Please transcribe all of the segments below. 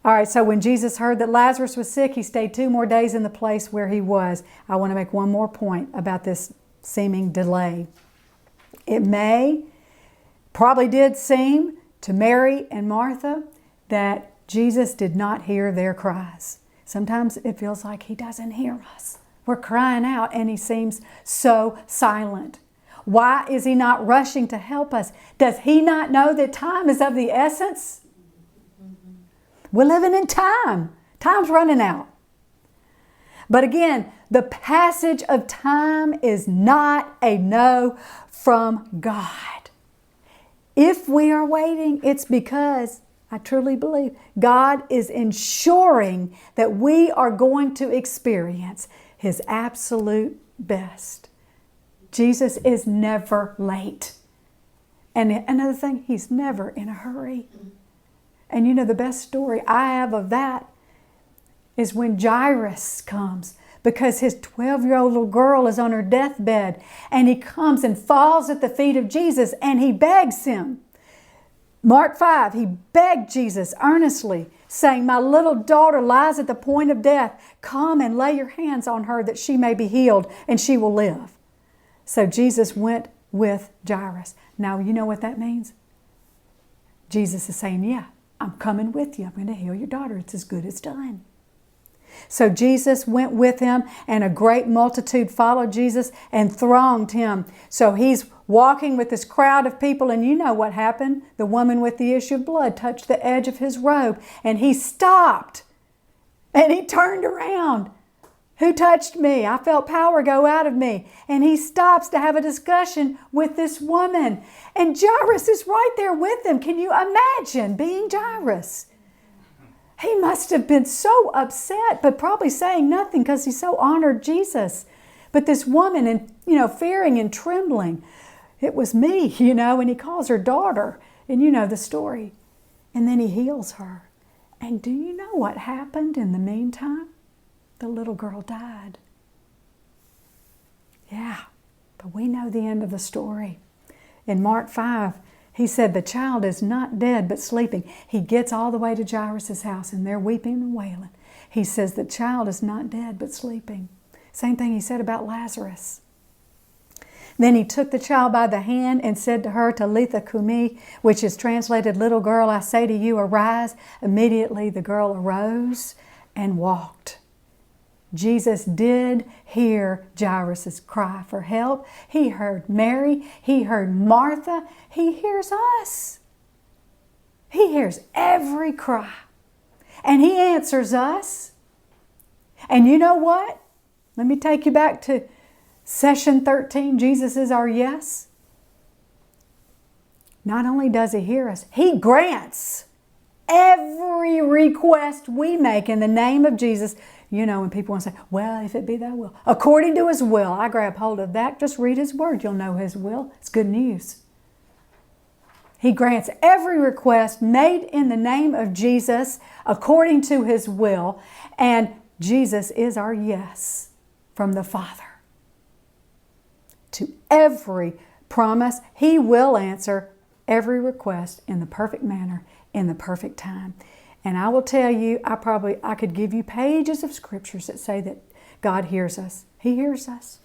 All right, so when Jesus heard that Lazarus was sick, he stayed 2 more days in the place where he was. I want to make one more point about this seeming delay. It probably did seem to Mary and Martha that Jesus did not hear their cries. Sometimes it feels like he doesn't hear us. We're crying out and he seems so silent. Why is he not rushing to help us? Does he not know that time is of the essence? We're living in time. Time's running out. But again, the passage of time is not a no from God. If we are waiting, it's because I truly believe God is ensuring that we are going to experience His absolute best. Jesus is never late. And another thing, He's never in a hurry. And you know, the best story I have of that is when Jairus comes, because his 12-year-old little girl is on her deathbed, and he comes and falls at the feet of Jesus and he begs him. Mark 5, he begged Jesus earnestly, saying, "My little daughter lies at the point of death. Come and lay your hands on her that she may be healed and she will live." So Jesus went with Jairus. Now, you know what that means? Jesus is saying, yeah, I'm coming with you. I'm going to heal your daughter. It's as good as done. So Jesus went with him, and a great multitude followed Jesus and thronged him. So he's walking with this crowd of people, and you know what happened. The woman with the issue of blood touched the edge of his robe, and he stopped, and he turned around. "Who touched me? I felt power go out of me." And he stops to have a discussion with this woman. And Jairus is right there with him. Can you imagine being Jairus? He must have been so upset, but probably saying nothing because he so honored Jesus. But this woman, and fearing and trembling, "It was me," and he calls her daughter. And you know the story. And then he heals her. And do you know what happened in the meantime? The little girl died. Yeah, but we know the end of the story. In Mark 5, he said the child is not dead but sleeping. He gets all the way to Jairus' house and they're weeping and wailing. He says the child is not dead but sleeping. Same thing he said about Lazarus. Then he took the child by the hand and said to her, "Talitha cumi," which is translated, "Little girl, I say to you, arise." Immediately the girl arose and walked. Jesus did hear Jairus' cry for help. He heard Mary. He heard Martha. He hears us. He hears every cry. And He answers us. And you know what? Let me take you back to session 13. Jesus is our yes. Not only does He hear us, He grants every request we make in the name of Jesus. When people want to say, "Well, if it be thy will," according to His will, I grab hold of that. Just read His word. You'll know His will. It's good news. He grants every request made in the name of Jesus according to His will. And Jesus is our yes from the Father. To every promise, He will answer every request in the perfect manner, in the perfect time. And I will tell you, I could give you pages of scriptures that say that God hears us. He hears us.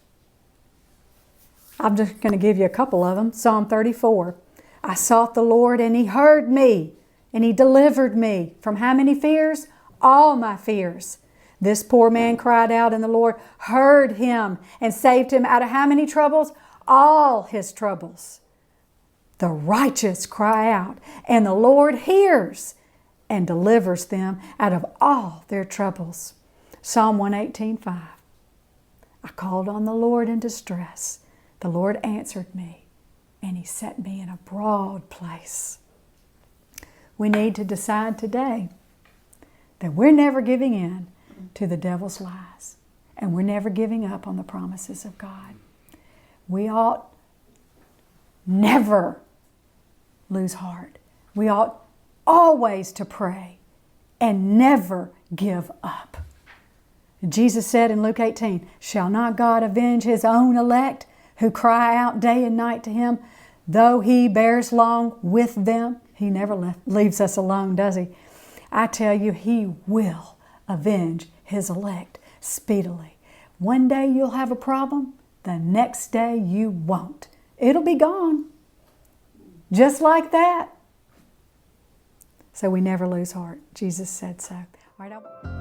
I'm just going to give you a couple of them. Psalm 34. "I sought the Lord and He heard me and He delivered me." From how many fears? All my fears. "This poor man cried out and the Lord heard him and saved him out of how many troubles? All his troubles. The righteous cry out and the Lord hears and delivers them out of all their troubles." Psalm 118:5. "I called on the Lord in distress. The Lord answered me, and He set me in a broad place." We need to decide today that we're never giving in to the devil's lies, and we're never giving up on the promises of God. We ought never lose heart. We ought always to pray and never give up. Jesus said in Luke 18, "Shall not God avenge His own elect who cry out day and night to Him, though He bears long with them?" He never leaves us alone, does He? I tell you, He will avenge His elect speedily. One day you'll have a problem, the next day you won't. It'll be gone. Just like that. So we never lose heart. Jesus said so. All right,